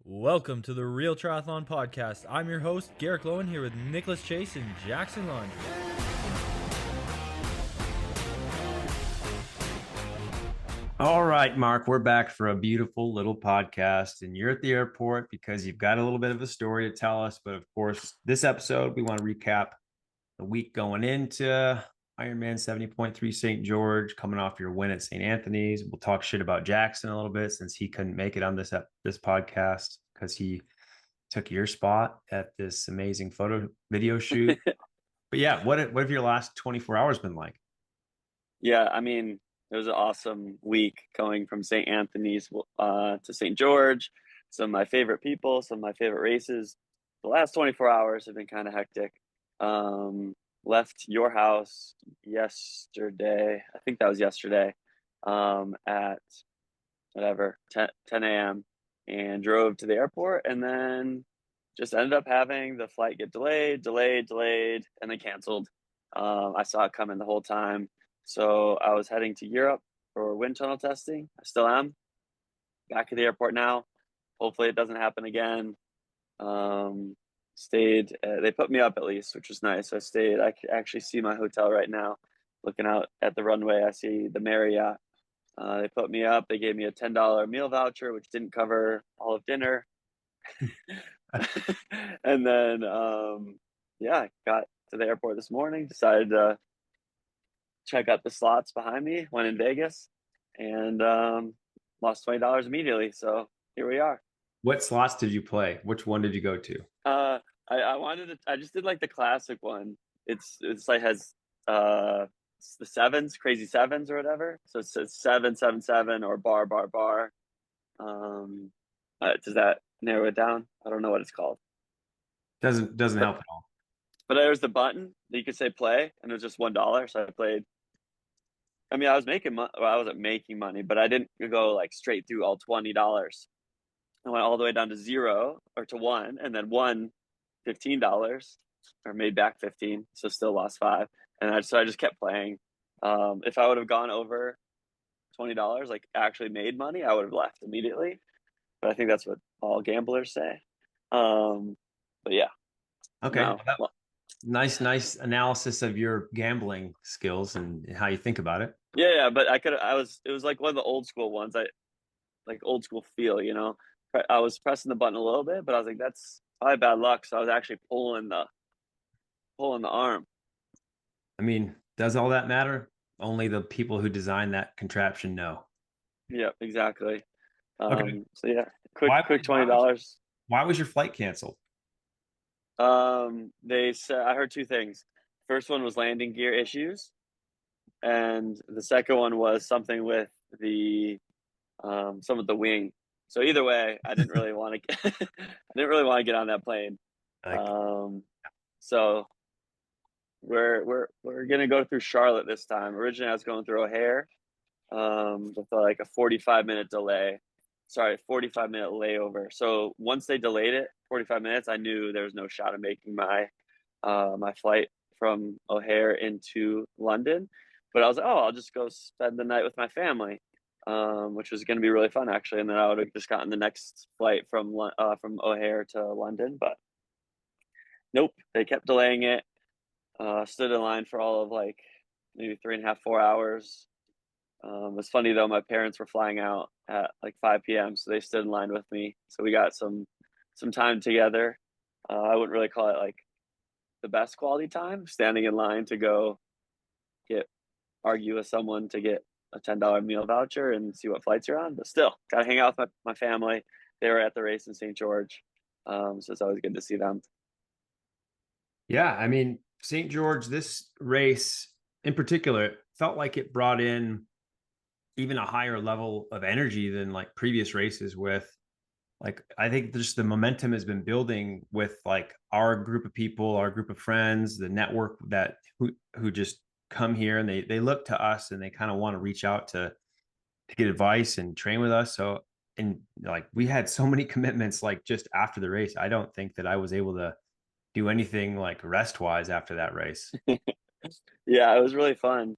Welcome to the Real Triathlon Podcast. I'm your host, Garrick Lowen, here with Nicholas Chase and Jackson Laundry. All right, Mark, we're back for a beautiful little podcast, and you're at the airport because you've got a little bit of a story to tell us. But of course, this episode, we want to recap the week going into IRONMAN 70.3 St. George, coming off your win at St. Anthony's. We'll talk shit about Jackson a little bit since he couldn't make it on this podcast because he took your spot at this amazing photo video shoot. But yeah, what have your last 24 hours been like? Yeah, I mean, it was an awesome week going from St. Anthony's to St. George. Some of my favorite people, some of my favorite races. The last 24 hours have been kind of hectic. Left your house yesterday. I think that was yesterday at whatever, 10 a.m. and drove to the airport and then just ended up having the flight get delayed, and then canceled. I saw it coming the whole time. So I was heading to Europe for wind tunnel testing. I still am. Back at the airport now. Hopefully it doesn't happen again. They put me up at least, which was nice. I stayed. I can actually see my hotel right now. Looking out at the runway, I see the Marriott. They put me up. They gave me a $10 meal voucher, which didn't cover all of dinner. And then, I got to the airport this morning, decided to check out the slots behind me, went in Vegas, and lost $20 immediately. So here we are. What slots did you play? Which one did you go to? I just did like the classic one. It's like has the sevens, crazy sevens or whatever. So it says 777 or bar. Does that narrow it down? I don't know what it's called. Doesn't help at all. But there's the button that you could say play, and it was just $1. So I played. I mean, I was making money. Well, I wasn't making money, but I didn't go like straight through all $20. I went all the way down to 0 or to 1, and then won $15 or made back 15. So still lost 5. And I just kept playing. If I would have gone over $20, like actually made money, I would have left immediately. But I think that's what all gamblers say. But yeah. Okay. No. Nice analysis of your gambling skills and how you think about it. Yeah, but it was like one of the old school ones. Like old school feel, you know. I was pressing the button a little bit, but I was like, that's probably bad luck. So I was actually pulling the arm. I mean, does all that matter? Only the people who designed that contraption know. Yeah, exactly. Okay. So yeah, quick $20. Why was your flight canceled? They said, I heard two things. First one was landing gear issues, and the second one was something with the some of the wing. So either way, I didn't really want to I didn't really want to get on that plane. So we're gonna go through Charlotte this time. Originally I was going through O'Hare with like a 45-minute delay. Sorry, 45-minute layover. So once they delayed it 45 minutes, I knew there was no shot of making my my flight from O'Hare into London. But I was like, oh, I'll just go spend the night with my family, which was going to be really fun actually. And then I would have just gotten the next flight from O'Hare to London. But nope, they kept delaying it. Stood in line for all of like maybe 3.5, 4 hours. It was funny though, my parents were flying out at like 5 p.m. so they stood in line with me. So we got some time together. I wouldn't really call it like the best quality time, standing in line to go argue with someone to get a $10 meal voucher and see what flights you're on. But still, got to hang out with my family. They were at the race in St. George. So it's always good to see them. Yeah, I mean, St. George, this race in particular, felt like it brought in even a higher level of energy than like previous races with like, I think just the momentum has been building with like our group of people, our group of friends, the network that who just come here and they look to us and they kind of want to reach out to get advice and train with us. So, and like we had so many commitments, like just after the race, I don't think that I was able to do anything like rest wise after that race. Yeah, it was really fun.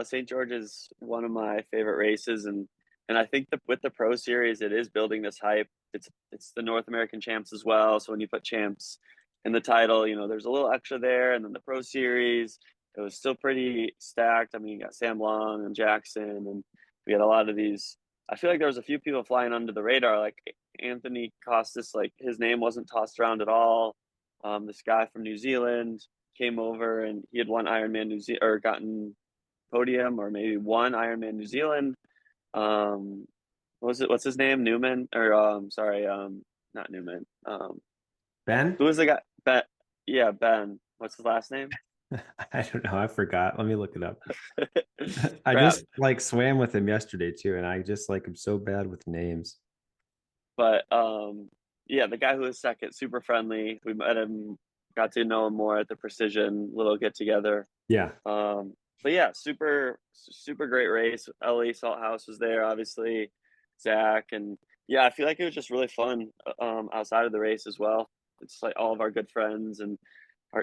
St. George is one of my favorite races, and I think with the Pro Series, it is building this hype. it's the North American champs as well. So when you put champs in the title, you know, there's a little extra there. And then the Pro Series, it was still pretty stacked. I mean, you got Sam Long and Jackson, and we had a lot of these. I feel like there was a few people flying under the radar, like Anthony Costas, like his name wasn't tossed around at all. This guy from New Zealand came over and he had won Ironman New Zealand, or gotten podium, or maybe won Ironman New Zealand. What's his name? Newman, or sorry, not Newman. Ben? Who was the guy? Ben. Yeah, Ben. What's his last name? I don't know. I forgot. Let me look it up. I Crap. just like swam with him yesterday too, and I just like am so bad with names. But yeah, the guy who was second, super friendly. We met him, got to know him more at the Precision little get together. Yeah. But yeah, super great race. Ellie Salthouse was there, obviously, Zach, and yeah, I feel like it was just really fun outside of the race as well. It's like all of our good friends and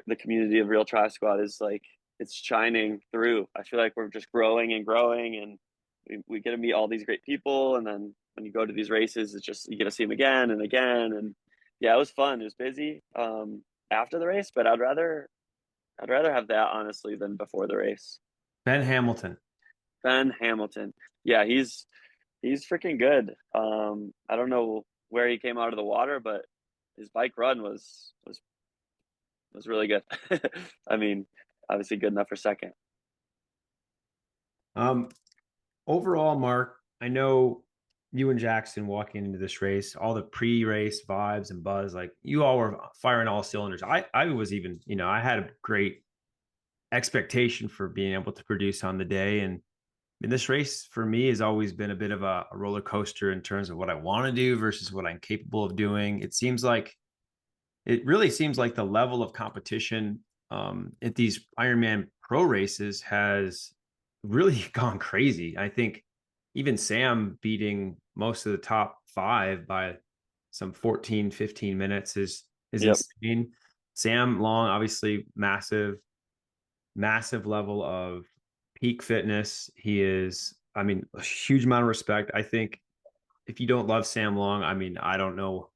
the community of Real Tri Squad is like, it's shining through. I feel like we're just growing and growing, and we get to meet all these great people, and then when you go to these races, it's just, you get to see them again and again. And yeah, it was fun. It was busy after the race, but I'd rather have that, honestly, than before the race. Ben Hamilton. Ben Hamilton. Yeah, he's freaking good. I don't know where he came out of the water, but his bike run was really good. I mean, obviously good enough for second. Overall, Mark, I know you and Jackson walking into this race, all the pre-race vibes and buzz, like you all were firing all cylinders. I was even, you know, I had a great expectation for being able to produce on the day. And this race for me has always been a bit of a roller coaster in terms of what I want to do versus what I'm capable of doing. It really seems like the level of competition at these Ironman Pro races has really gone crazy. I think even Sam beating most of the top 5 by some 14, 15 minutes is insane. Sam Long, obviously massive level of peak fitness. He is, I mean, a huge amount of respect. I think if you don't love Sam Long, I mean, I don't know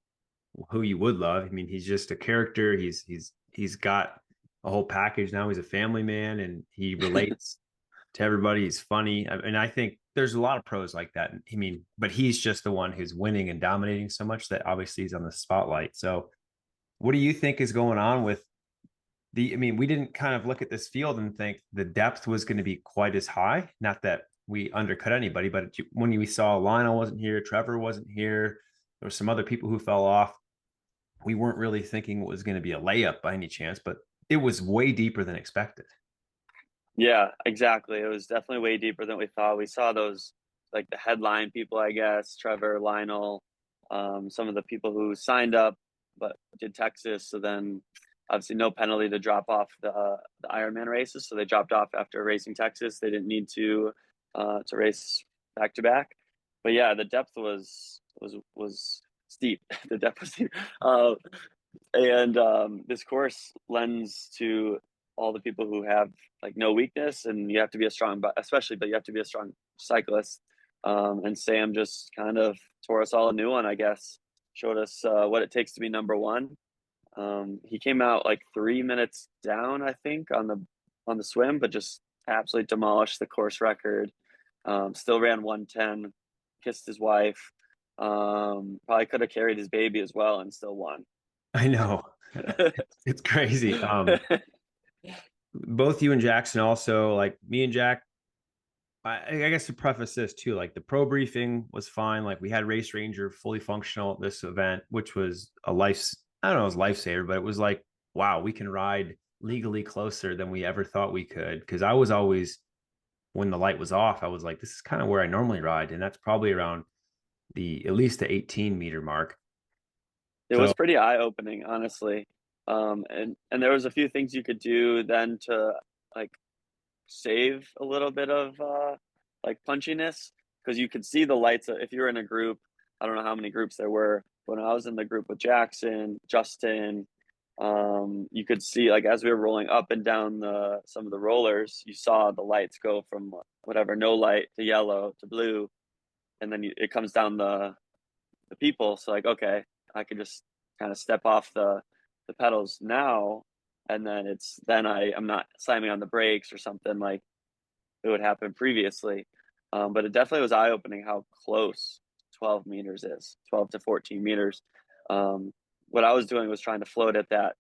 who you would love. I mean, he's just a character. He's got a whole package now. He's a family man and he relates to everybody. He's funny. And I think there's a lot of pros like that. I mean, but he's just the one who's winning and dominating so much that obviously he's on the spotlight. So what do you think is going on with I mean, we didn't kind of look at this field and think the depth was going to be quite as high. Not that we undercut anybody, but when we saw Lionel wasn't here, Trevor wasn't here, there were some other people who fell off. We weren't really thinking it was going to be a layup by any chance, but it was way deeper than expected. Yeah, exactly. It was definitely way deeper than we thought. We saw those, like the headline people, I guess, Trevor, Lionel, some of the people who signed up but did Texas. So then obviously no penalty to drop off the Ironman races. So they dropped off after racing Texas. They didn't need to race back to back. But yeah, the depth was steep. The depth was steep. And this course lends to all the people who have like no weakness, and you have to be a strong, but you have to be a strong cyclist. And Sam just kind of tore us all a new one, I guess. Showed us what it takes to be number one. He came out like 3 minutes down, I think, on the swim, but just absolutely demolished the course record. Still ran 1:10, kissed his wife. Probably could have carried his baby as well and still won. I know. It's crazy. Both you and Jackson also, like me and Jack, I guess to preface this too, like the pro briefing was fine. Like we had Race Ranger fully functional at this event, which was I don't know, it was lifesaver, but it was like, wow, we can ride legally closer than we ever thought we could. Cause I was always, when the light was off, I was like, this is kind of where I normally ride. And that's probably around at least the 18-meter mark. It was pretty eye-opening, honestly. And there was a few things you could do then to like save a little bit of like punchiness, because you could see the lights. If you're in a group, I don't know how many groups there were. When I was in the group with Jackson, Justin, you could see, like, as we were rolling up and down some of the rollers, you saw the lights go from whatever, no light to yellow to blue, and then it comes down the the people. So like, okay, I could just kind of step off the pedals now, and then I'm not slamming on the brakes or something like it would happen previously. But it definitely was eye opening how close 12 meters is, 12 to 14 meters. What I was doing was trying to float at that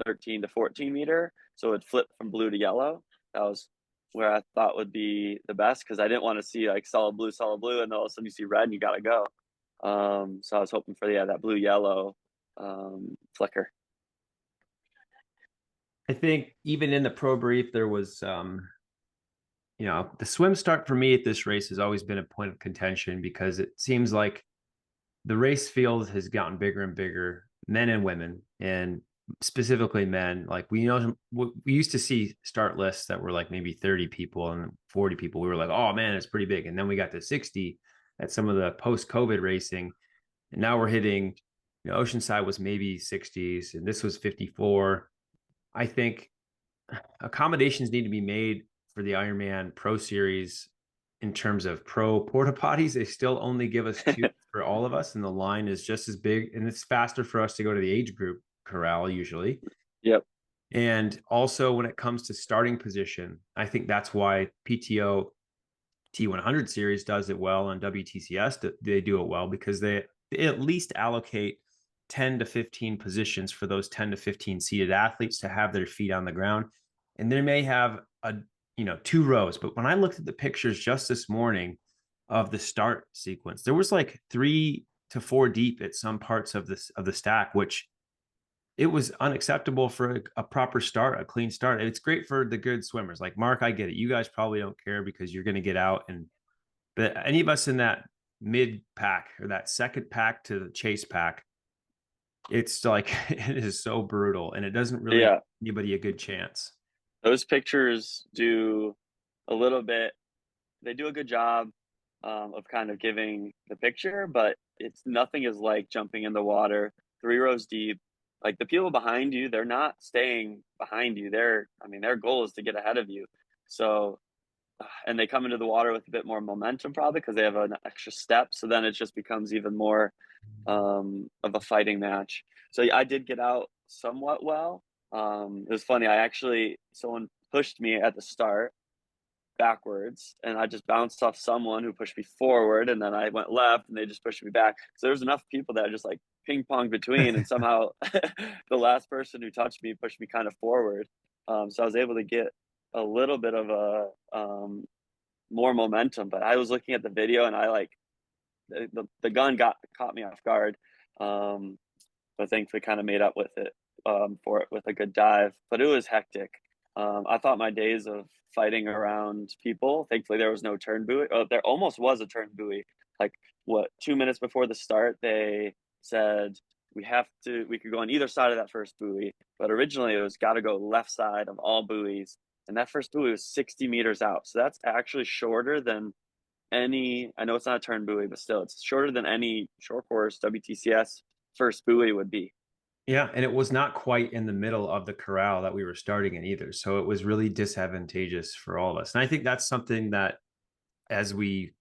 13 to 14 meter, so it flipped from blue to yellow. That was where I thought would be the best, because I didn't want to see like solid blue, and then all of a sudden you see red and you gotta go. So I was hoping for that blue yellow flicker. I think even in the pro brief, there was, the swim start for me at this race has always been a point of contention, because it seems like the race field has gotten bigger and bigger, men and women, and specifically men. Like we used to see start lists that were like maybe 30 people and 40 people. We were like, oh man, it's pretty big. And then we got to 60 at some of the post-COVID racing. And now we're hitting, Oceanside was maybe 60s and this was 54. I think accommodations need to be made for the Ironman Pro Series in terms of pro porta potties. They still only give us 2 for all of us, and the line is just as big, and it's faster for us to go to the age group corral usually. Yep. And also when it comes to starting position, I think that's why PTO T100 series does it well, and WTCS they do it well, because they at least allocate 10 to 15 positions for those 10 to 15 seated athletes to have their feet on the ground. And they may have 2 rows, but when I looked at the pictures just this morning of the start sequence, there was like 3 to 4 deep at some parts of the stack, which it was unacceptable for a proper start, a clean start. And it's great for the good swimmers. Like Mark, I get it. You guys probably don't care because you're going to get out. But any of us in that mid pack or that second pack to the chase pack, it's like, it is so brutal, and it doesn't really give anybody a good chance. Those pictures do a little bit. They do a good job of kind of giving the picture, but it's nothing is like jumping in the water 3 rows deep. Like the people behind you, they're not staying behind you. Their goal is to get ahead of you. So, and they come into the water with a bit more momentum probably because they have an extra step. So then it just becomes even more of a fighting match. So I did get out somewhat well. It was funny. Someone pushed me at the start backwards, and I just bounced off someone who pushed me forward, and then I went left and they just pushed me back. So there was enough people that just like ping pong between, and somehow the last person who touched me pushed me kind of forward. So I was able to get a little bit of a more momentum, but I was looking at the video and I like the gun caught me off guard. But thankfully kind of made up with it for it with a good dive, but it was hectic. I thought my days of fighting around people, thankfully there was no turn buoy. Oh, there almost was a turn buoy. Like 2 minutes before the start, they said we could go on either side of that first buoy, but originally it was got to go left side of all buoys. And that first buoy was 60 meters out. So that's actually shorter than I know it's not a turn buoy, but still it's shorter than any short course WTCS first buoy would be. Yeah, and it was not quite in the middle of the corral that we were starting in either. So it was really disadvantageous for all of us. And I think that's something that as we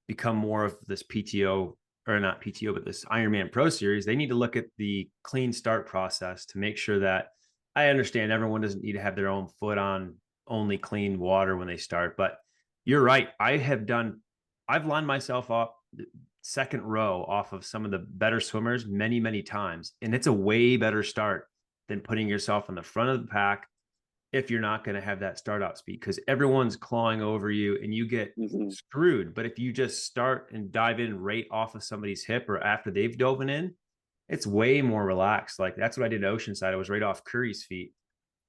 become more of this PTO, or not PTO, but this Ironman Pro Series, they need to look at the clean start process to make sure that, I understand everyone doesn't need to have their own foot on only clean water when they start. But you're right. I've lined myself up second row off of some of the better swimmers many, many times. And it's a way better start than putting yourself in the front of the pack if you're not going to have that start out speed, because everyone's clawing over you and you get screwed. But if you just start and dive in right off of somebody's hip or after they've dove in, it's way more relaxed. Like that's what I did at Oceanside. I was right off Curry's feet.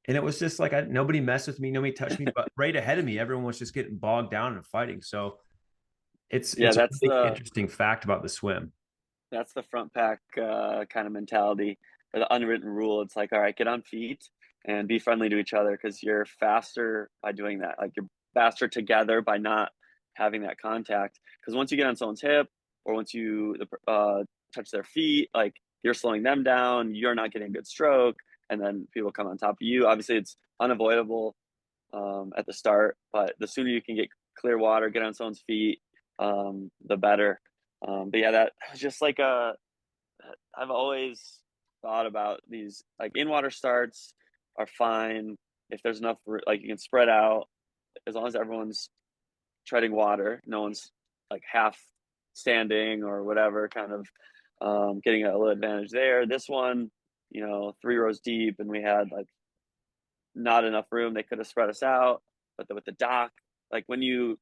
And it was just like, nobody messed with me. Nobody touched me, but right ahead of me, everyone was just getting bogged down and fighting. So it's a really interesting fact about the swim. That's the front pack kind of mentality, or the unwritten rule. It's like, all right, get on feet and be friendly to each other, because you're faster by doing that. Like you're faster together by not having that contact. Because once you get on someone's hip, or once you touch their feet, like you're slowing them down, you're not getting a good stroke, and then people come on top of you. Obviously, it's unavoidable at the start, but the sooner you can get clear water, get on someone's feet, the better. But yeah, that was just like I've always thought about these, like, in water starts are fine if there's enough, like, you can spread out as long as everyone's treading water. No one's like half standing or whatever, kind of getting a little advantage there. This one, 3 rows deep, and we had like not enough room. They could have spread us out, but with the dock, like when you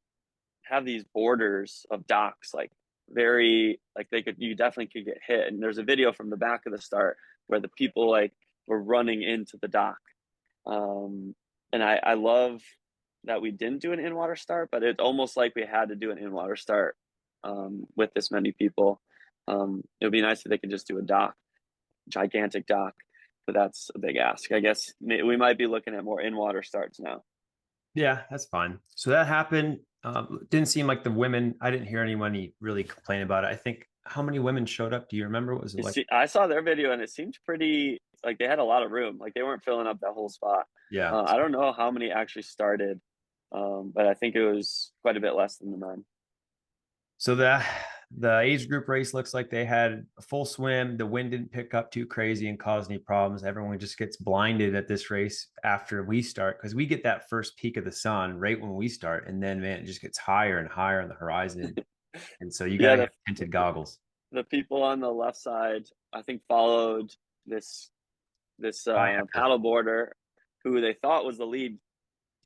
have these borders of docks, like very like you definitely could get hit. And there's a video from the back of the start where the people like were running into the dock. And I love that we didn't do an in-water start, but it's almost like we had to do an in-water start with this many people. It would be nice if they could just do a dock, gigantic dock, but that's a big ask. I guess we might be looking at more in-water starts now. Yeah, that's fine. So that happened. Didn't seem like the women, I didn't hear anyone really complain about it. I think, how many women showed up? Do you remember? What was it like? I saw their video and it seemed pretty, like they had a lot of room. Like they weren't filling up that whole spot. Yeah. I don't know how many actually started, but I think it was quite a bit less than the men. So the age group race looks like they had a full swim. The wind didn't pick up too crazy and cause any problems. Everyone just gets blinded at this race after we start, because we get that first peak of the sun right when we start, and then man, it just gets higher and higher on the horizon. And so you Yeah, gotta get tinted goggles. the people on the left side, I think, followed this paddleboarder who they thought was the lead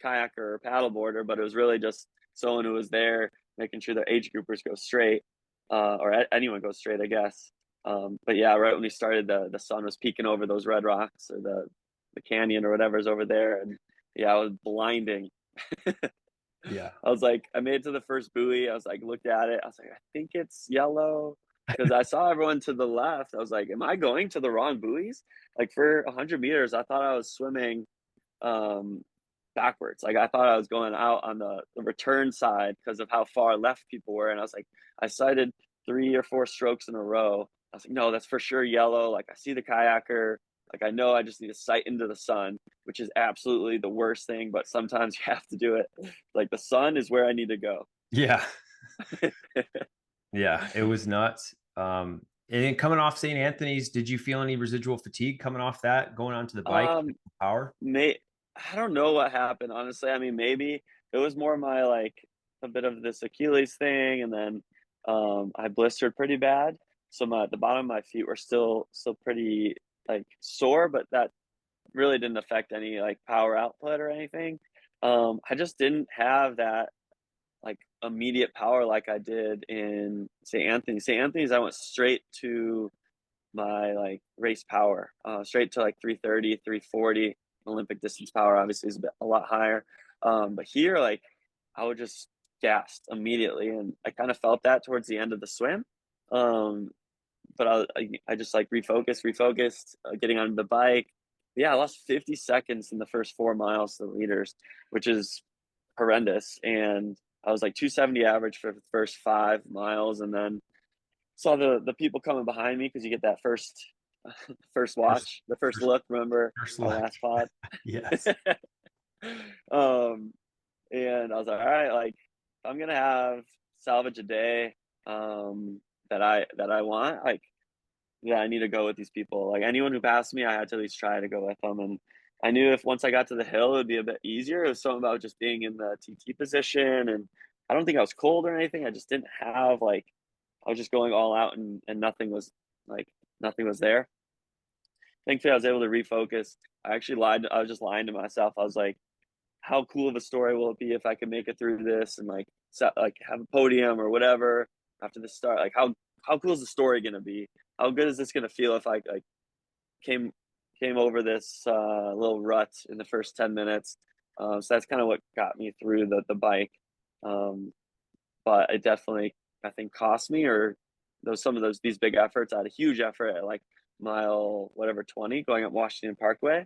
kayaker or paddleboarder, but it was really just someone who was there making sure their age groupers go straight, or anyone goes straight, I guess. But yeah, right when we started, the sun was peeking over those red rocks, or the canyon or whatever's over there, and yeah, it was blinding. Yeah. I was like, I made it to the first buoy. I was like, looked at it. I was like, I think it's yellow, because I saw everyone to the left. I was like, am I going to the wrong buoys? Like for 100 meters, I thought I was swimming backwards. Like I thought I was going out on the return side because of how far left people were. And I was like, I sighted 3 or 4 strokes in a row. I was like, no, that's for sure yellow. Like I see the kayaker. Like I know I just need to sight into the sun, which is absolutely the worst thing, but sometimes you have to do it. Like the sun is where I need to go. Yeah. Yeah, it was nuts. And then coming off St. Anthony's, did you feel any residual fatigue coming off that, going onto the bike, power? I don't know what happened, honestly. I mean, maybe it was more my like a bit of this Achilles thing, and then I blistered pretty bad. So the bottom of my feet were still pretty like sore, but that really didn't affect any like power output or anything. I just didn't have that like immediate power like I did in St. Anthony's. St. Anthony's, I went straight to my like race power, straight to like 330, 340. Olympic distance power obviously is a lot higher. But here, like I was just gassed immediately, and I kind of felt that towards the end of the swim. But I just like refocused, getting on the bike. Yeah, I lost 50 seconds in the first 4 miles to the leaders, which is horrendous. And I was like 270 average for the first 5 miles, and then saw the people coming behind me, because you get that first watch, the first look. Remember our last pod? Yes. And I was like, all right, like I'm gonna have salvage a day that I want, like yeah, I need to go with these people. Like anyone who passed me, I had to at least try to go with them. And I knew if once I got to the hill, it would be a bit easier. It was something about just being in the TT position, and I don't think I was cold or anything. I just didn't have like, I was just going all out, and nothing was there. Thankfully, I was able to refocus. I actually lied. I was just lying to myself. I was like, how cool of a story will it be if I can make it through this and like have a podium or whatever after the start? Like how cool is the story gonna be? How good is this gonna feel if I like came over this little rut in the first 10 minutes? So that's kind of what got me through the bike. But it definitely, I think, cost me, or these big efforts. I had a huge effort at like mile 20 going up Washington Parkway,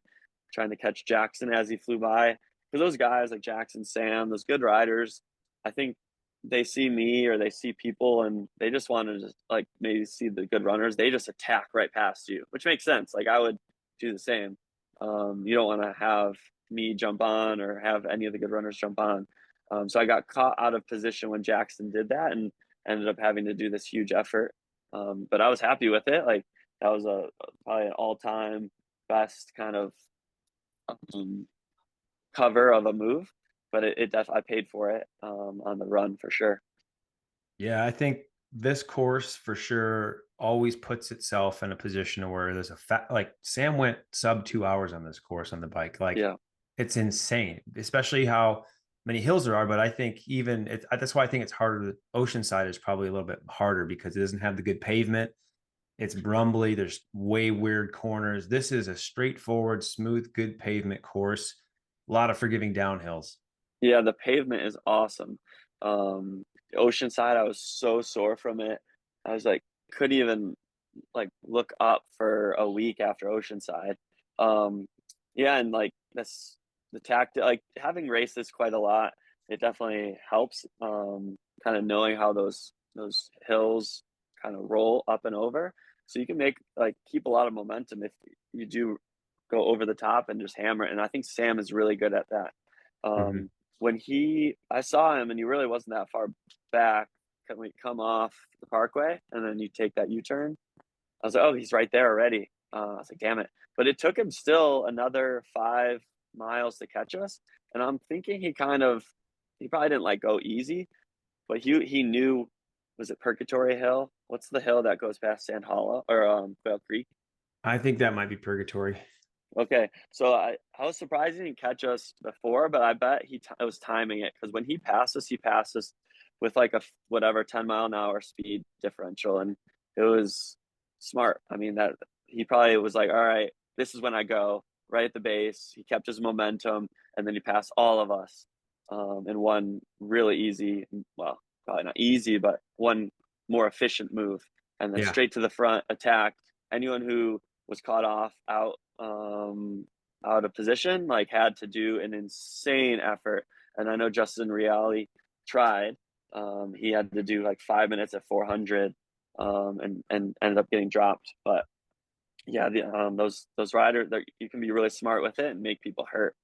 trying to catch Jackson as he flew by. For those guys like Jackson, Sam, those good riders, I think they see me or they see people and they just want to just like maybe see the good runners. They just attack right past you, which makes sense. Like I would do the same. You don't want to have me jump on or have any of the good runners jump on. So I got caught out of position when Jackson did that, and ended up having to do this huge effort. But I was happy with it. Like that was probably an all-time best kind of um, cover of a move. But it definitely I paid for it on the run for sure. Yeah, I think this course for sure always puts itself in a position where there's like Sam went sub 2 hours on this course on the bike. Like Yeah. it's insane, especially how many hills there are. But I think that's why I think it's harder. Oceanside is probably a little bit harder because it doesn't have the good pavement. It's brumbly. There's way weird corners. This is a straightforward, smooth, good pavement course. A lot of forgiving downhills. Yeah, the pavement is awesome. Oceanside, I was so sore from it. I was like, couldn't even like look up for a week after Oceanside. Yeah, and like that's the tactic. Like having raced this quite a lot, it definitely helps. Kind of knowing how those hills kind of roll up and over, so you can keep a lot of momentum if you do go over the top and just hammer it. And I think Sam is really good at that. Mhm. When I saw him and he really wasn't that far back. Can we come off the parkway and then you take that U-turn? I was like, oh, he's right there already. I was like, damn it. But it took him still another 5 miles to catch us. And I'm thinking he probably didn't like go easy, but he knew, was it Purgatory Hill? What's the hill that goes past Sand Hollow or Quail Creek? I think that might be purgatory. Okay, so I was surprised he didn't catch us before, but I bet it was timing it because when he passed us with like a whatever 10-mile-an-hour speed differential, and it was smart. I mean that he probably was like, all right, this is when I go right at the base. He kept his momentum, and then he passed all of us in one really easy, well, probably not easy, but one more efficient move, and then Yeah. straight to the front, attacked anyone who was caught off out of position, like had to do an insane effort. And I know Justin Reale tried. He had to do like 5 minutes at 400 and ended up getting dropped. But yeah, those riders, you can be really smart with it and make people hurt.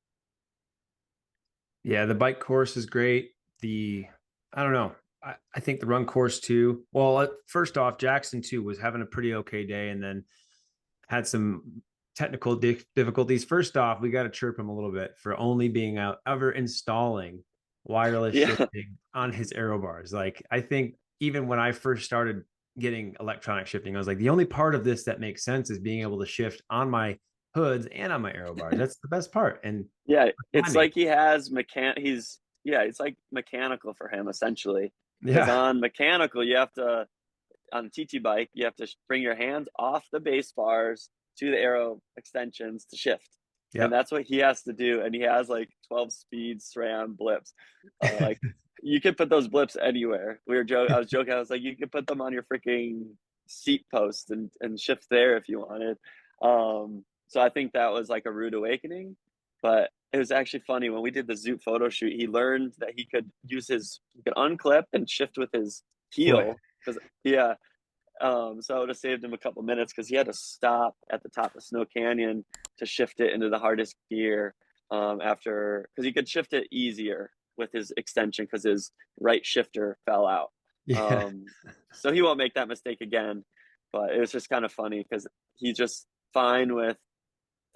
Yeah, the bike course is great. I don't know. I think the run course too. Well, first off, Jackson too was having a pretty okay day and then had some technical difficulties. First off, we got to chirp him a little bit for only being out ever installing wireless Yeah. shifting on his aero bars. Like, I think even when I first started getting electronic shifting, I was like, the only part of this that makes sense is being able to shift on my hoods and on my aero bars. That's the best part. And Yeah. It's timing. like it's like mechanical for him essentially. Because Yeah. on mechanical, on the TT bike, you have to bring your hands off the base bars to the arrow extensions to shift. And Yep. that's what he has to do. And he has like 12 speed SRAM blips. Like you could put those blips anywhere. I was joking. I was like, you could put them on your freaking seat post and shift there if you wanted. So I think that was like a rude awakening. But it was actually funny when we did the Zoot photo shoot. He learned that he could unclip and shift with his Foot. heel. Because yeah, so I would have saved him a couple minutes because he had to stop at the top of Snow Canyon to shift it into the hardest gear because he could shift it easier with his extension because his right shifter fell out. Yeah. So he won't make that mistake again. But it was just kind of funny because he's just fine with.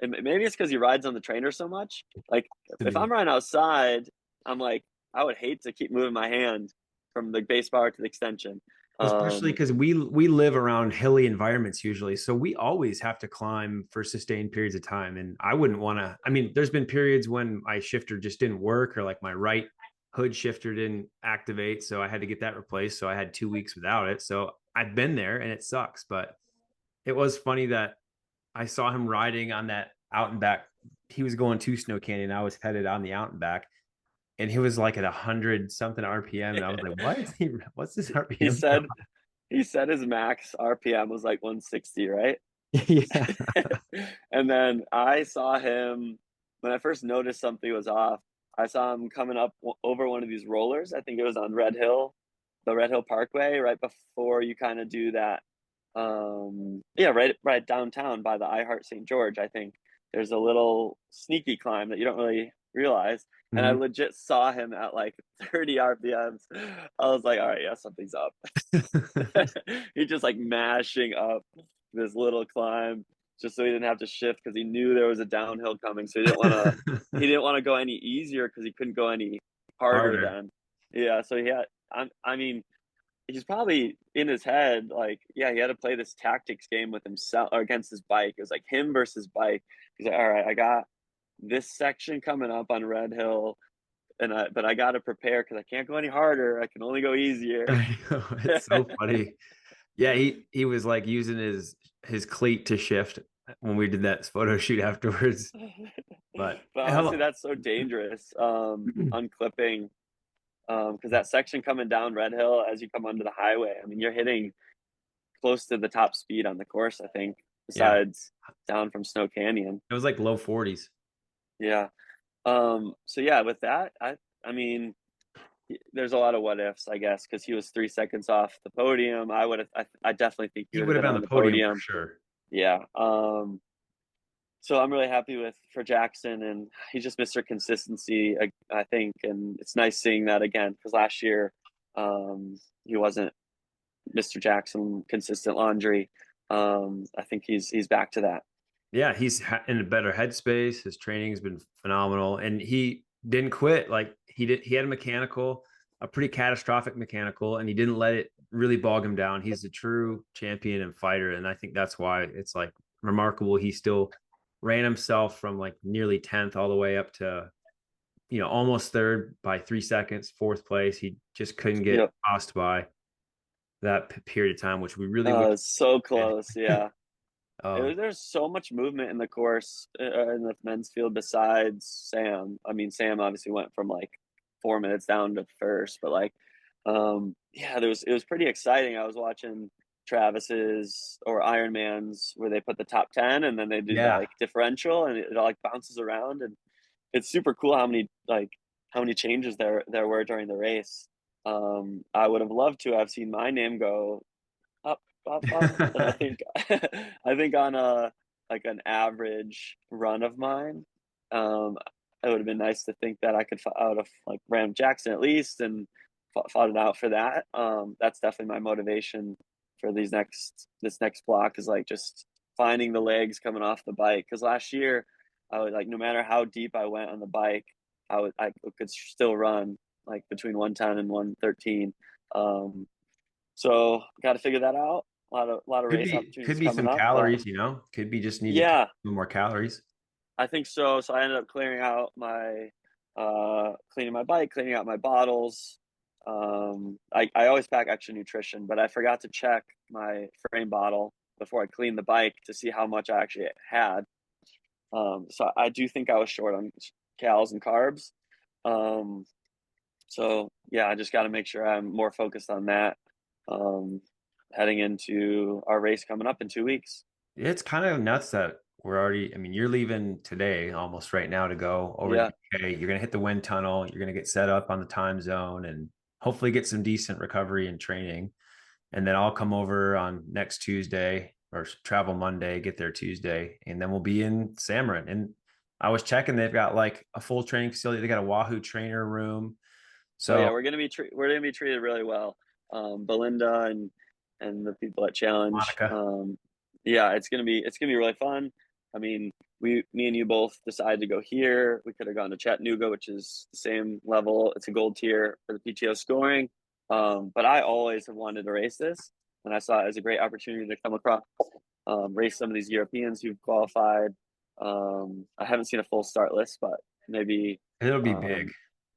And maybe it's because he rides on the trainer so much. Like if I'm riding outside, I'm like I would hate to keep moving my hand from the base bar to the extension. Especially because we live around hilly environments usually, so we always have to climb for sustained periods of time. And I wouldn't want to. I mean, there's been periods when my shifter just didn't work, or like my right hood shifter didn't activate, so I had to get that replaced. So I had 2 weeks without it. So I've been there, and it sucks. But it was funny that I saw him riding on that out and back. He was going to Snow Canyon. I was headed on the out and back, and he was like at 100 something RPM, and I was like, "What? What's this he RPM?" said he said his max RPM was like 160, right? Yeah. And then I saw him when I first noticed something was off. I saw him coming up over one of these rollers. I think it was on the Red Hill Parkway, right before you kind of do that. Yeah, right downtown by the I Heart St. George. I think there's a little sneaky climb that you don't really realize. And I Mhm. legit saw him at like 30 RPMs. I was like, all right, yeah, something's up. He's just like mashing up this little climb just so he didn't have to shift because he knew there was a downhill coming. So he didn't want to go any easier because he couldn't go any harder Harder. then. Yeah, so he had I mean, he's probably in his head like, yeah, he had to play this tactics game with himself or against his bike. It was like him versus bike. He's like, all right, I got this section coming up on Red Hill, but I got to prepare because I can't go any harder. I can only go easier. I know, it's so funny. Yeah, he was like using his cleat to shift when we did that photo shoot afterwards. But But honestly, that's so dangerous. Unclipping, because that section coming down Red Hill as you come onto the highway, I mean, you're hitting close to the top speed on the course, I think, yeah, besides down from Snow Canyon. it was like low 40s. Yeah. So yeah, with that, I mean, there's a lot of what ifs, I guess, because he was 3 seconds off the podium. I definitely think he He would have would have been been on on the the podium for podium. sure. Yeah. So I'm really happy for Jackson, and he just missed our consistency, I think, and it's nice seeing that again because last year, he wasn't Mr. Jackson consistent laundry. I think he's back to that. Yeah, he's in a better headspace. His training has been phenomenal, and he didn't quit. Like he had a pretty catastrophic mechanical, and he didn't let it really bog him down. He's a true champion and fighter, and I think that's why it's like remarkable. He still ran himself from like nearly 10th all the way up to almost third by 3 seconds, fourth place. He just couldn't get Yep. crossed by that period of time, which we really wish So we did. close. Yeah. Um, There's so much movement in the course in the men's field besides Sam. I mean, Sam obviously went from like 4 minutes down to first, but like, yeah, it was pretty exciting. I was watching Travis's or Ironman's where they put the top 10 and then they do yeah, like differential and it all like bounces around and it's super cool how many changes there were during the race. I would have loved to have seen my name go up, up, up. But I think I think on a like an average run of mine, um, it would have been nice to think that I could out of like Ram Jackson at least and fought it out for that. That's definitely my motivation for this next block is like just finding the legs coming off the bike. Because last year, I was like, no matter how deep I went on the bike, I could still run like between 110 and 113. So got to figure that out. A lot of race could opportunities be coming some up, but calories, could be just need to yeah, do more calories. I think so. So I ended up cleaning my bike, cleaning out my bottles. I always pack extra nutrition, but I forgot to check my frame bottle before I cleaned the bike to see how much I actually had. So I do think I was short on calories and carbs. Um, so yeah, I just got to make sure I'm more focused on that. Um, Heading into our race coming up in 2 weeks. It's kind of nuts that we're already, I mean, you're leaving today almost right now to go over to Yeah. UK. You're going to hit the wind tunnel. You're going to get set up on the time zone and hopefully get some decent recovery and training. And then I'll come over on next Tuesday or travel Monday, get there Tuesday, and then we'll be in Samarin. And I was checking, they've got like a full training facility. They got a Wahoo trainer room. Oh yeah, So we're gonna be treated really well. Belinda and the people at Challenge. Monica, Yeah, it's gonna be really fun. I mean, me and you both decided to go here. We could have gone to Chattanooga, which is the same level. It's a gold tier for the PTO scoring. But I always have wanted to race this, and I saw it as a great opportunity to come across, race some of these Europeans who've qualified. I haven't seen a full start list, but maybe it'll be big. um,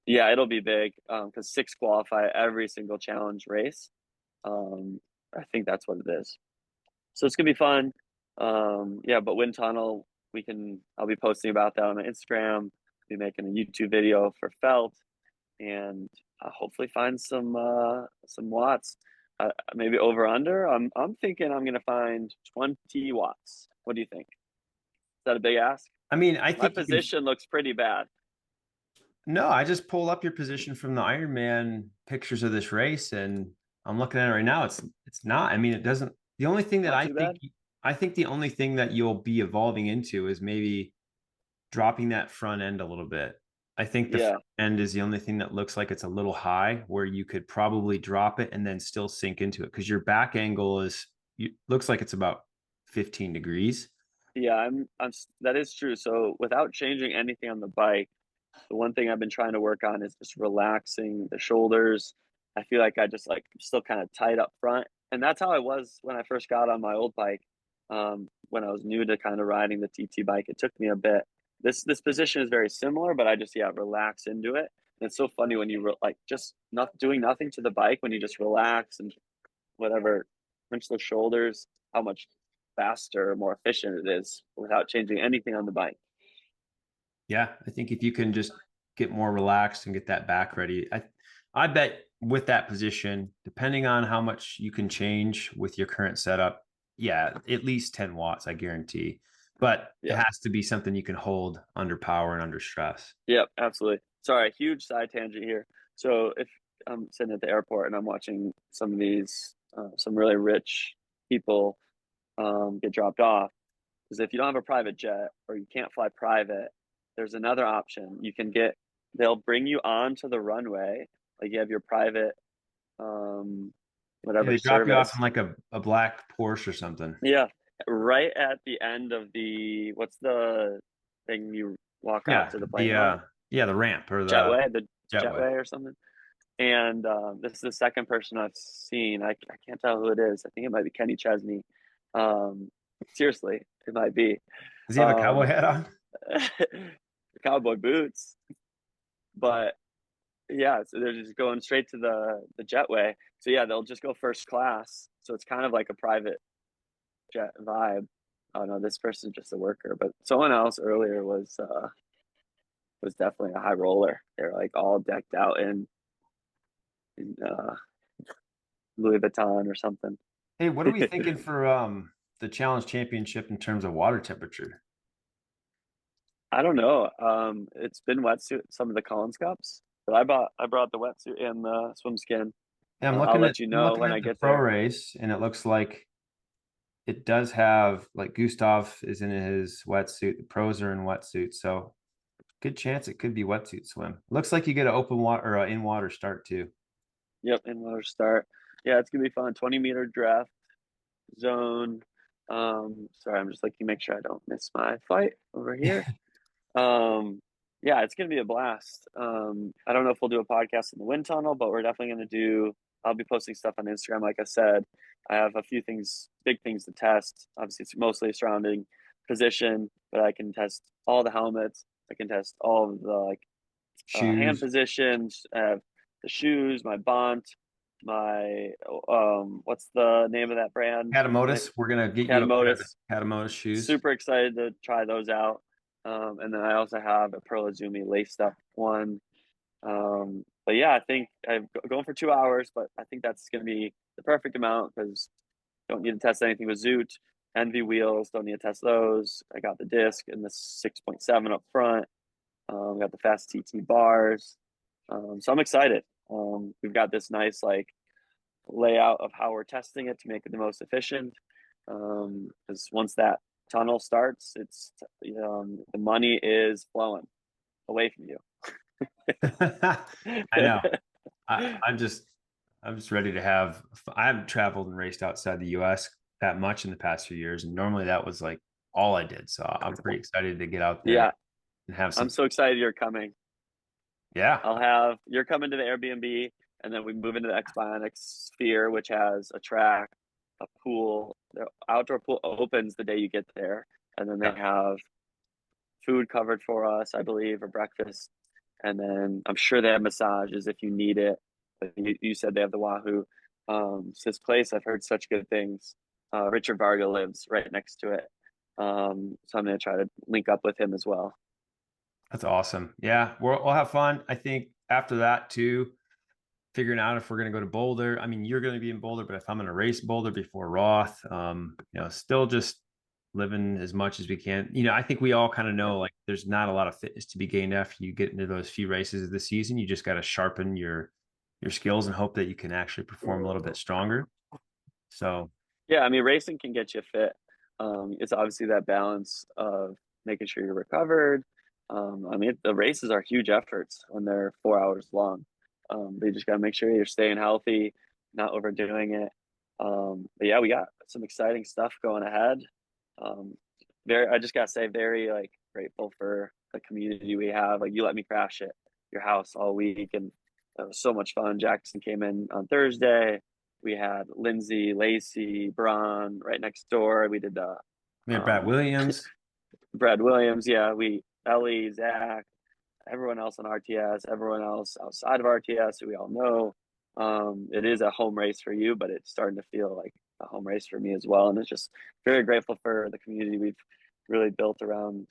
yeah, it'll be big because 6 qualify every single challenge race. I think that's what it is. So it's gonna be fun. Yeah, but wind tunnel, I'll be posting about that on my Instagram. Be making a YouTube video for Felt, and hopefully find some watts. Maybe over under. I'm thinking I'm gonna find 20 watts. What do you think? Is that a big ask? I mean, I My think you can. position looks pretty bad. No, I just pulled up your position from the Ironman pictures of this race, and I'm looking at it right now. It's not. I mean, it doesn't. The only thing that Not too bad. I think the only thing that you'll be evolving into is maybe dropping that front end a little bit. I think the Yeah. front end is the only thing that looks like it's a little high, where you could probably drop it and then still sink into it, because your back angle looks like it's about 15 degrees. Yeah, that is true. So without changing anything on the bike, the one thing I've been trying to work on is just relaxing the shoulders. I feel like I just like still kind of tight up front. And that's how I was when I first got on my old bike. When I was new to kind of riding the TT bike, it took me a bit. This position is very similar, but I just relax into it. And it's so funny when you like just not doing nothing to the bike, when you just relax and whatever, pinch the shoulders, how much faster, more efficient it is without changing anything on the bike. Yeah, I think if you can just get more relaxed and get that back ready, I bet with that position, depending on how much you can change with your current setup, yeah, at least 10 watts, I guarantee. But it Yeah. has to be something you can hold under power and under stress. Yep, absolutely. Sorry, huge side tangent here. So if I'm sitting at the airport and I'm watching some of these, some really rich people get dropped off, because if you don't have a private jet or you can't fly private, there's another option. They'll bring you onto the runway, like you have your private, Yeah, whatever they drop you off service. in like a black Porsche or something. Yeah, right at the end of what's the thing you walk out Yeah, to the plane on? the ramp or the The jetway. jetway or something. And this is the second person I've seen. I can't tell who it is. I think it might be Kenny Chesney. Um, seriously, it might be. Does he have a cowboy Um, hat on? cowboy boots. But yeah, so they're just going straight to the jetway. So yeah, they'll just go first class. So it's kind of like a private jet vibe. Oh no, this person's just a worker. But someone else earlier was definitely a high roller. They're like all decked out in Louis Vuitton or something. Hey, what are we thinking for the challenge championship in terms of water temperature? I don't know. It's been wetsuit some of the Collins Cups, but I brought the wetsuit and the swim skin. Yeah, I'll let you I'm know looking when at I the get pro there. race, and it looks like it does have, like, Gustav is in his wetsuit. The pros are in wetsuits, so good chance it could be wetsuit swim. Looks like you get an open water or in water start too. Yep, and we'll start. Yeah, it's gonna be fun. 20-meter draft zone. Sorry, I'm just looking, make sure I don't miss my flight over here. Yeah, it's gonna be a blast. I don't know if we'll do a podcast in the wind tunnel, but we're definitely gonna I'll be posting stuff on Instagram. Like I said, I have a few things, big things to test. Obviously, it's mostly surrounding position, but I can test all the helmets. I can test all of the hand Shoes, positions. I have the shoes, my Bont, my what's the name of that brand? Catamotus. We're gonna get you a pair of the Catamotus. Catamotus shoes. Super excited to try those out. And then I also have a Pearl Izumi laced up one. But yeah, I think I'm going for 2 hours, but I think that's going to be the perfect amount because don't need to test anything with Zoot. Envy wheels, don't need to test those. I got the disc and the 6.7 up front. Got the fast TT bars. So I'm excited. We've got this nice layout of how we're testing it to make it the most efficient. Because once that tunnel starts, the money is flowing away from you. I know. I'm just ready to have. I haven't traveled and raced outside the U.S. that much in the past few years, and normally that was like all I did. So I'm pretty excited to get out there Yeah, and have I'm some. so excited you're coming. Yeah, You're coming to the Airbnb, and then we move into the X Bionics Sphere, which has a track, a pool. The outdoor pool opens the day you get there, and then they yeah, have food covered for us, I believe, or breakfast. And then I'm sure they have massages if you need it. But you said they have the Wahoo. It's this place, I've heard such good things. Richard Varga lives right next to it. So I'm going to try to link up with him as well. that's awesome. Yeah, we'll have fun. I think after that too, figuring out if we're going to go to Boulder. I mean, you're going to be in Boulder, but if I'm going to race Boulder before Roth, still just living as much as we can. I think we all kind of know, like, there's not a lot of fitness to be gained after you get into those few races of the season. You just got to sharpen your skills and hope that you can actually perform a little bit stronger. So Yeah, I mean, racing can get you fit. It's obviously that balance of making sure you're recovered, I mean, the races are huge efforts when they're 4 hours long. They just got to make sure you're staying healthy, not overdoing it. But yeah, we got some exciting stuff going ahead. I just gotta say, very like grateful for the community we have. Like, you let me crash at your house all week, and it was so much fun. Jackson came in on Thursday. We had Lindsay, Lacey, Braun right next door. We did We had Brad Williams. Brad Williams. Yeah, Ellie, Zach, everyone else on RTS, everyone else outside of RTS who we all know. It is a home race for you, but it's starting to feel like a home race for me as well. And it's just very grateful for the community we've really built around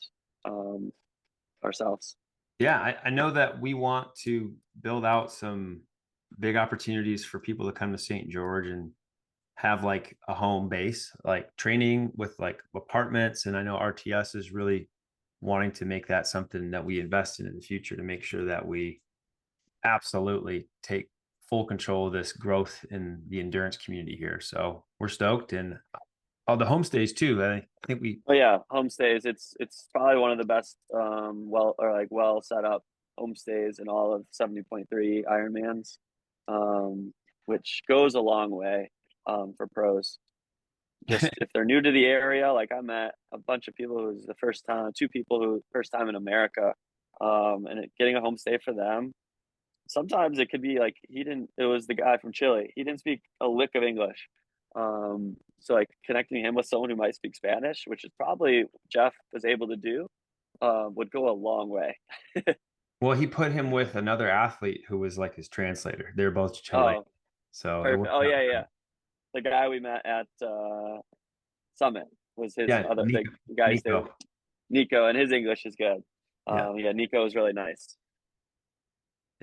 ourselves. Yeah, I know that we want to build out some big opportunities for people to come to St. George and have like a home base, like training with like apartments. And I know RTS is really wanting to make that something that we invest in the future to make sure that we absolutely take full control of this growth in the endurance community here. So we're stoked. And the homestays too. I think we. Oh yeah, homestays. It's probably one of the best well set up homestays in all of 70.3 Ironmans, which goes a long way for pros. Just if they're new to the area, like I met a bunch of people who was the first time, two people who first time in America, and getting a homestay for them. Sometimes it could be like it was the guy from Chile. He didn't speak a lick of English. So like connecting him with someone who might speak Spanish, which is probably Jeff was able to do, would go a long way. Well, he put him with another athlete who was like his translator. They're both Chilean. Oh, So it perfect. worked Oh out yeah, great. yeah. The guy we met at Summit was his Yeah, other the guy who stayed with Nico. Nico, and his English is good. Yeah. Yeah, Nico is really nice.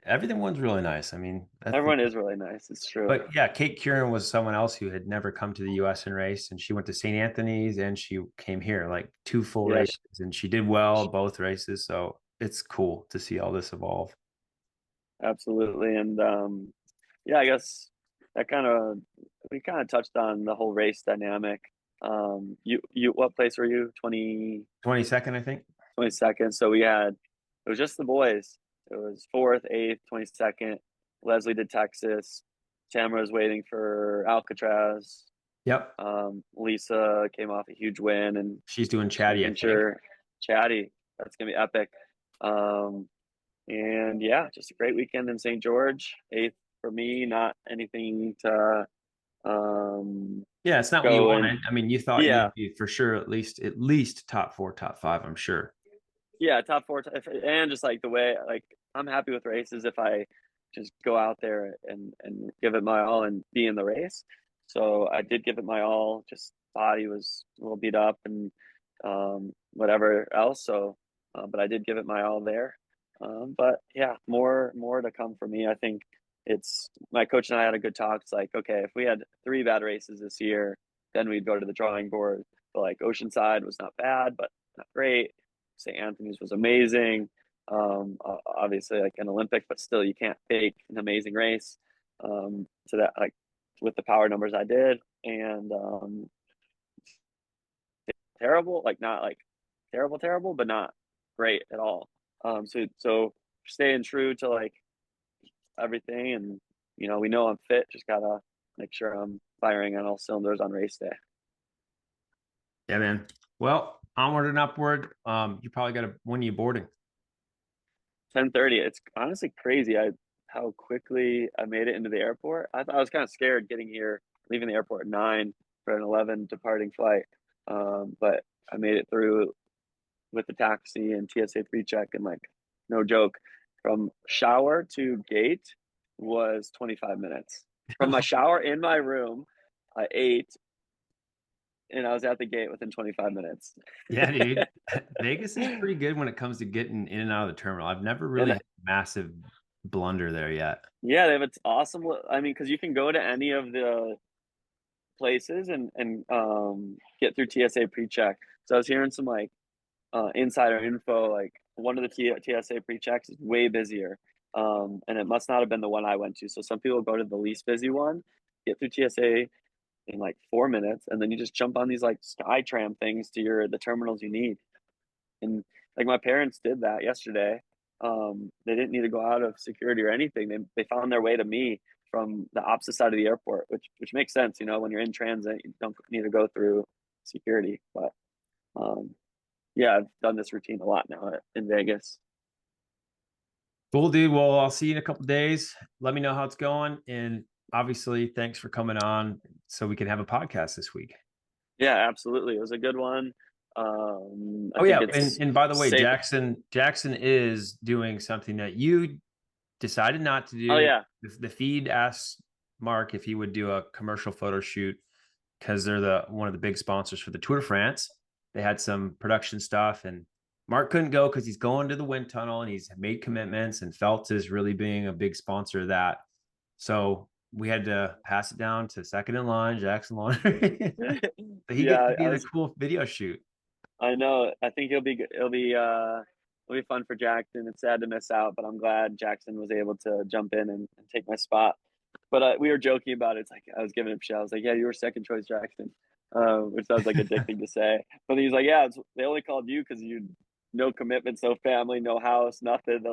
Everyone's really nice. I mean, Everyone is really nice. It's true. but yeah, Kate Kieran was someone else who had never come to the US and raced, and she went to St. Anthony's and she came here like 2 full Yeah, races, and she did well both races. So it's cool to see all this evolve. absolutely. And yeah, I guess we kind of touched on the whole race dynamic. You what place were you? 22nd, I think. 22nd. So it was just the boys. It was 4th, 8th, 22nd. Leslie did Texas. Tamara was waiting for Alcatraz. Yep. Lisa came off a huge win, and She's doing Chatty, I think. sure Chatty. That's gonna be epic. And yeah, just a great weekend in St. George. 8th for me, not anything to Yeah, it's not what you go wanted. and I mean, you thought yeah, you'd be for sure at least top 4, top 5, I'm sure. yeah, top four, and just like the way, like I'm happy with races if I just go out there and give it my all and be in the race. So I did give it my all. Just body was a little beat up and whatever else. So, but I did give it my all there. But yeah, more to come for me. I think it's my coach and I had a good talk. It's like, okay, if we had 3 bad races this year, then we'd go to the drawing board. But like Oceanside was not bad, but not great. St. Anthony's was amazing. Obviously like an Olympic, but still you can't fake an amazing race. So that like with the power numbers I did, and terrible, like not like terrible, but not great at all. So staying true to like everything, and we know I'm fit. Just gotta make sure I'm firing on all cylinders on race day. Yeah, man. Well, onward and upward. You probably got when you boarding? 10:30. It's honestly crazy. How quickly I made it into the airport. I thought I was kind of scared getting here, leaving the airport at 9 for an 11 departing flight. But I made it through with the taxi and TSA pre-check, and like no joke, from shower to gate was 25 minutes. From my shower in my room, I ate, and I was at the gate within 25 minutes. Yeah, dude. Vegas is pretty good when it comes to getting in and out of the terminal. I've never really And had a massive blunder there yet. yeah, they have it's awesome. I mean, because you can go to any of the places and get through TSA pre-check. So I was hearing some like insider info, like one of the TSA pre-checks is way busier, and it must not have been the one I went to. So some people go to the least busy one, get through TSA in like 4 minutes, and then you just jump on these like sky tram things to the terminals you need. And like my parents did that yesterday. They didn't need to go out of security or anything. They found their way to me from the opposite side of the airport, which makes sense. You know, when you're in transit, you don't need to go through security. But yeah, I've done this routine a lot now in Vegas. Cool, dude. Well, I'll see you in a couple days. Let me know how it's going. And obviously, thanks for coming on so we can have a podcast this week. Yeah, absolutely. It was a good one. I Oh think yeah, it's and by the way, safe. Jackson is doing something that you decided not to do. Oh yeah, The feed asked Mark if he would do a commercial photo shoot because they're one of the big sponsors for the Tour de France. They had some production stuff, and Mark couldn't go because he's going to the wind tunnel and he's made commitments, and Phelps is really being a big sponsor of that. So we had to pass it down to second in line, Jackson Laundry. So he gets yeah. to be in a cool video shoot. I know. I think it'll be good. It'll be fun for Jackson. It's sad to miss out, but I'm glad Jackson was able to jump in and take my spot. But we were joking about it. It's like I was giving him shit. I was like, "Yeah, you were second choice, Jackson," which sounds like a dick thing to say. But he's like, "Yeah, they only called you because you no commitments, no family, no house, nothing.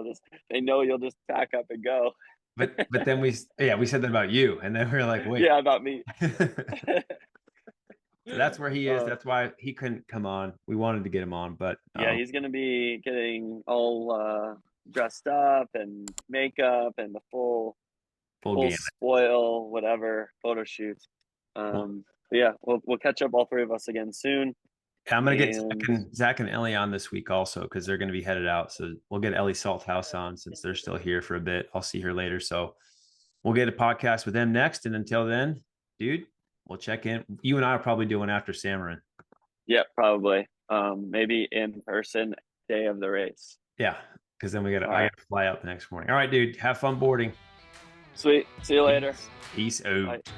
They know you'll just pack up and go." But then we said that about you, and then we were like, wait. Yeah, about me. So that's where he is. That's why he couldn't come on. We wanted to get him on, but yeah, he's gonna be getting all dressed up and makeup and the full game. spoil whatever photo shoot. Yeah, we'll catch up all three of us again soon. I'm gonna get Zach and Ellie on this week also because they're gonna be headed out. So we'll get Ellie Salthouse on since they're still here for a bit. I'll see her later. So we'll get a podcast with them next. And until then, dude, we'll check in. You and I are probably doing after Samarin. Yeah, probably. Maybe in person day of the race. Yeah, because then I gotta fly out the next morning. All right, dude. Have fun boarding. Sweet. See you later. Peace out. Bye.